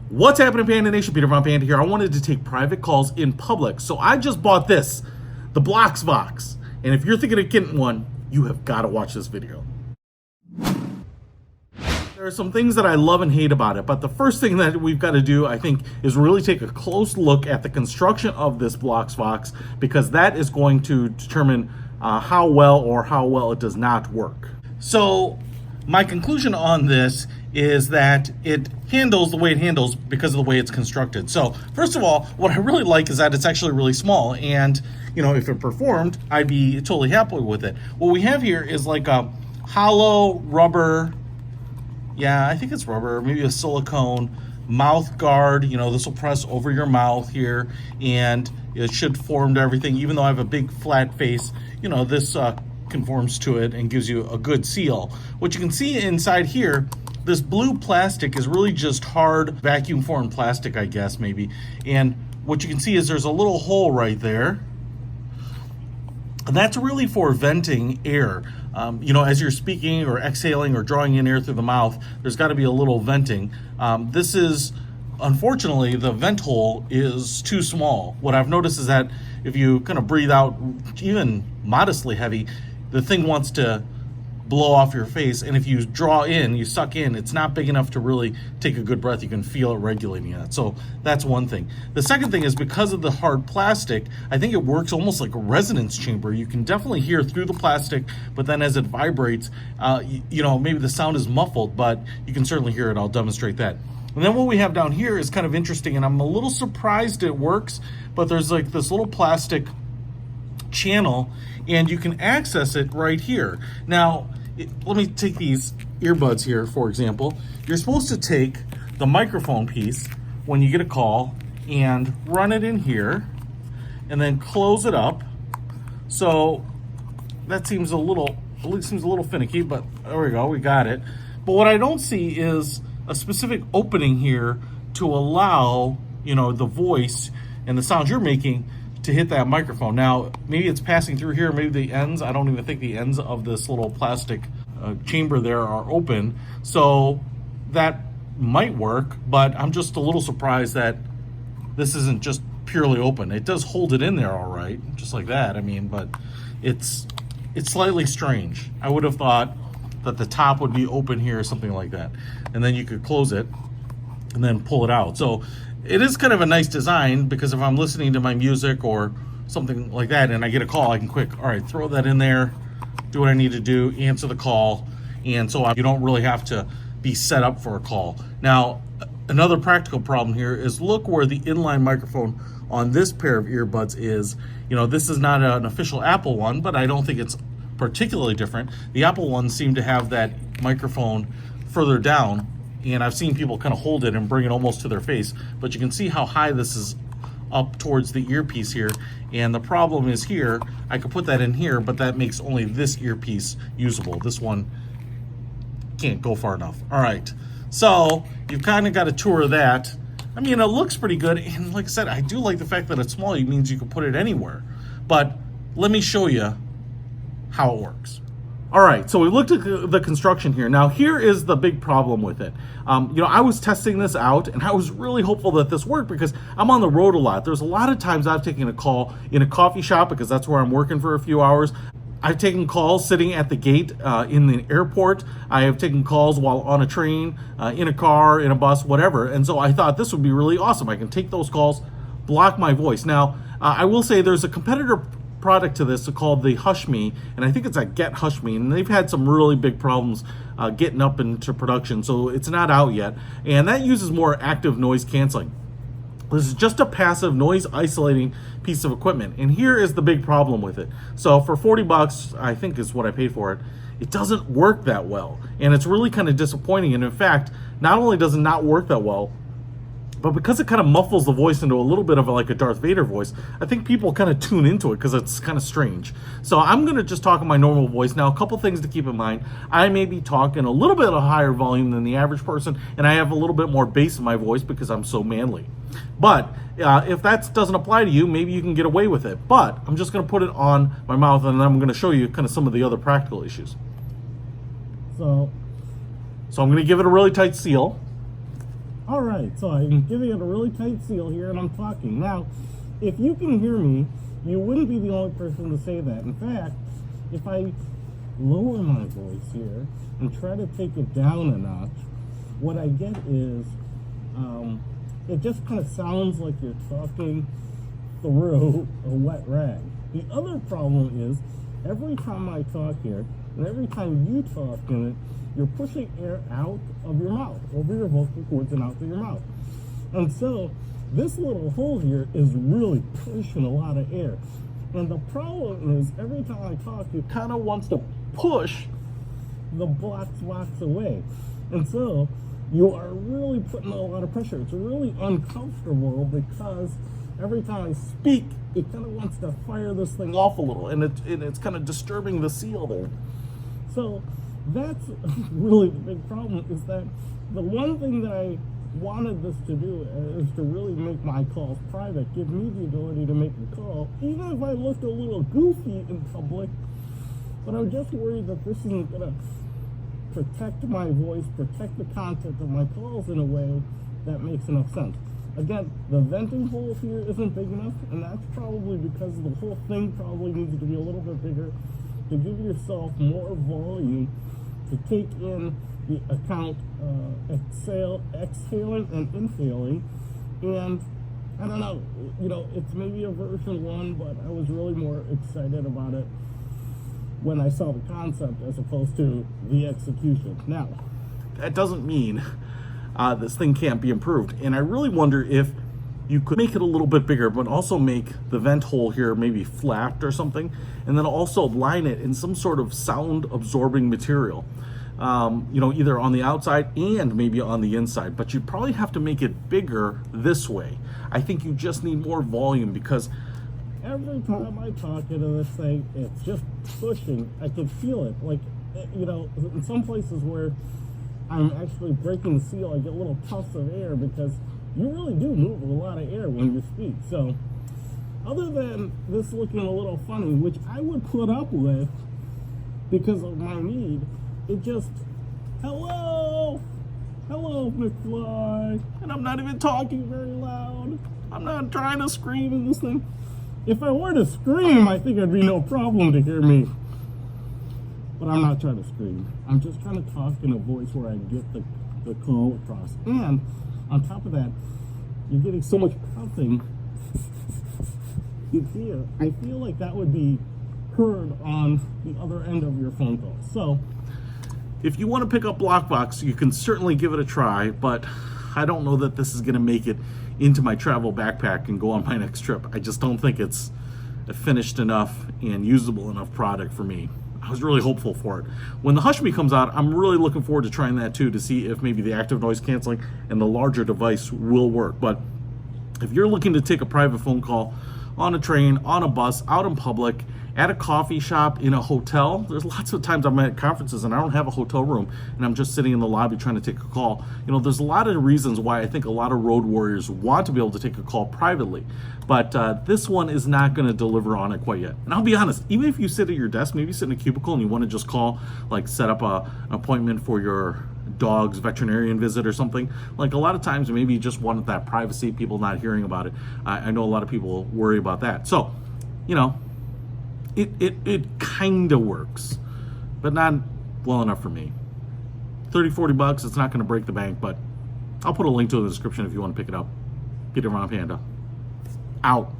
What's happening, Panda Nation? Peter von Panda here. I wanted to take private calls in public, so I just bought this, the Bloxvox. And if you're thinking of getting one, you have got to watch this video. There are some things that I love and hate about it, but the first thing that we've got to do, I think, is really take a close look at the construction of this Bloxvox, because that is going to determine how well it does not work. So my conclusion on this is that it handles the way it handles because of the way it's constructed. So first of all, what I really like is that it's actually really small, and you know, if it performed, I'd be totally happy with it. What we have here is like a hollow rubber, yeah, I think it's rubber, maybe a silicone mouth guard. You know, this will press over your mouth here, and it should form to everything. Even though I have a big flat face, you know, this conforms to it and gives you a good seal. What you can see inside here, this blue plastic is really just hard vacuum formed plastic, I guess, maybe. And what you can see is there's a little hole right there. And that's really for venting air. You know, as you're speaking or exhaling or drawing in air through the mouth, there's got to be a little venting. This is, unfortunately, the vent hole is too small. What I've noticed is that if you kind of breathe out even modestly heavy, the thing wants to blow off your face, and if you draw in, you suck in, it's not big enough to really take a good breath. You can feel it regulating it. So that's one thing. The second thing is, because of the hard plastic, I think it works almost like a resonance chamber. You can definitely hear through the plastic, but then as it vibrates, you know, maybe the sound is muffled, but you can certainly hear it. I'll demonstrate that. And then what we have down here is kind of interesting, and I'm a little surprised it works, but there's like this little plastic channel, and you can access it right here. Now, let me take these earbuds here, for example. You're supposed to take the microphone piece when you get a call and run it in here and then close it up. So that seems a little finicky, but there we go, we got it. But what I don't see is a specific opening here to allow, you know, the voice and the sounds you're making to hit that microphone. Now, maybe it's passing through here, maybe the ends, I don't even think the ends of this little plastic chamber there are open, so that might work, but I'm just a little surprised that this isn't just purely open. It does hold it in there all right, just like that, I mean, but it's slightly strange. I would have thought that the top would be open here or something like that, and then you could close it and then pull it out. So it is kind of a nice design, because if I'm listening to my music or something like that and I get a call, I can quick, all right, throw that in there, do what I need to do, answer the call, and so you don't really have to be set up for a call. Now, another practical problem here is, look where the inline microphone on this pair of earbuds is. You know, this is not an official Apple one, but I don't think it's particularly different. The Apple ones seem to have that microphone further down, and I've seen people kind of hold it and bring it almost to their face, but you can see how high this is up towards the earpiece here. And the problem is here, I could put that in here, but that makes only this earpiece usable. This one can't go far enough. All right, so you've kind of got a tour of that. I mean, it looks pretty good, and like I said, I do like the fact that it's small. It means you can put it anywhere. But let me show you how it works. All right, so we looked at the construction here. Now, here is the big problem with it. You know, I was testing this out, and I was really hopeful that this worked, because I'm on the road a lot. There's a lot of times I've taken a call in a coffee shop, because that's where I'm working for a few hours. I've taken calls sitting at the gate in the airport. I have taken calls while on a train, in a car, in a bus, whatever. And so I thought this would be really awesome. I can take those calls, block my voice. Now, I will say there's a competitor product to this called the Hush Me, and I think it's a Get Hush Me, and they've had some really big problems getting up into production, so it's not out yet, and that uses more active noise canceling. This is just a passive noise isolating piece of equipment, and here is the big problem with it. So for 40 bucks, I think is what I paid for it, it doesn't work that well, and it's really kind of disappointing. And in fact, not only does it not work that well, but because it kind of muffles the voice into a little bit of like a Darth Vader voice, I think people kind of tune into it because it's kind of strange. So I'm going to just talk in my normal voice. Now, a couple things to keep in mind. I may be talking a little bit of a higher volume than the average person, and I have a little bit more bass in my voice because I'm so manly. But if that doesn't apply to you, maybe you can get away with it. But I'm just going to put it on my mouth, and then I'm going to show you kind of some of the other practical issues. So I'm going to give it a really tight seal. All right, so I'm giving it a really tight seal here, and I'm talking. Now, if you can hear me, you wouldn't be the only person to say that. In fact, if I lower my voice here and try to take it down a notch, what I get is it just kind of sounds like you're talking through a wet rag. The other problem is every time I talk here, and every time you talk in it, you're pushing air out of your mouth, over your vocal cords and out of your mouth. And so this little hole here is really pushing a lot of air. And the problem is every time I talk, it kind of wants to push the Bloxvox away. And so you are really putting a lot of pressure. It's really uncomfortable because every time I speak, it kind of wants to fire this thing off a little, and it's kind of disturbing the seal there. So that's really the big problem, is that the one thing that I wanted this to do is to really make my calls private, give me the ability to make a call, even if I looked a little goofy in public. But I'm just worried that this isn't going to protect my voice, protect the content of my calls in a way that makes enough sense. Again, the venting hole here isn't big enough, and that's probably because the whole thing probably needs to be a little bit bigger to give yourself more volume to take in the account exhaling and inhaling. And I don't know, it's maybe a version 1, but I was really more excited about it when I saw the concept as opposed to the execution. Now, that doesn't mean this thing can't be improved. And I really wonder if you could make it a little bit bigger, but also make the vent hole here maybe flapped or something, and then also line it in some sort of sound absorbing material. Either on the outside and maybe on the inside, but you probably have to make it bigger this way. I think you just need more volume, because every time I talk into this thing, it's just pushing. I can feel it. Like, in some places where I'm actually breaking the seal, I get little puffs of air, because you really do move a lot of air when you speak. So other than this looking a little funny, which I would put up with because of my need, it just, hello McFly, and I'm not even talking very loud. I'm not trying to scream in this thing. If I were to scream, I think it'd be no problem to hear me. But I'm not trying to scream. I'm just trying to talk in a voice where I get the call across. And on top of that, you're getting so much puffing in here. I feel like that would be heard on the other end of your phone call. So if you want to pick up Bloxvox, you can certainly give it a try, but I don't know that this is going to make it into my travel backpack and go on my next trip. I just don't think it's a finished enough and usable enough product for me. I was really hopeful for it. When the Hush Me comes out, I'm really looking forward to trying that too, to see if maybe the active noise canceling and the larger device will work. But if you're looking to take a private phone call on a train, on a bus, out in public, at a coffee shop, in a hotel, there's lots of times I'm at conferences and I don't have a hotel room and I'm just sitting in the lobby trying to take a call. There's a lot of reasons why I think a lot of road warriors want to be able to take a call privately, but this one is not going to deliver on it quite yet. And I'll be honest, even if you sit at your desk, maybe sit in a cubicle and you want to just call, like set up an appointment for your dog's veterinarian visit or something, like a lot of times maybe you just want that privacy, people not hearing about it. I know a lot of people worry about that. So, it kind of works, but not well enough for me. $30-40, it's not going to break the bank, but I'll put a link to it in the description if you want to pick it up. Peter Von Panda. Out.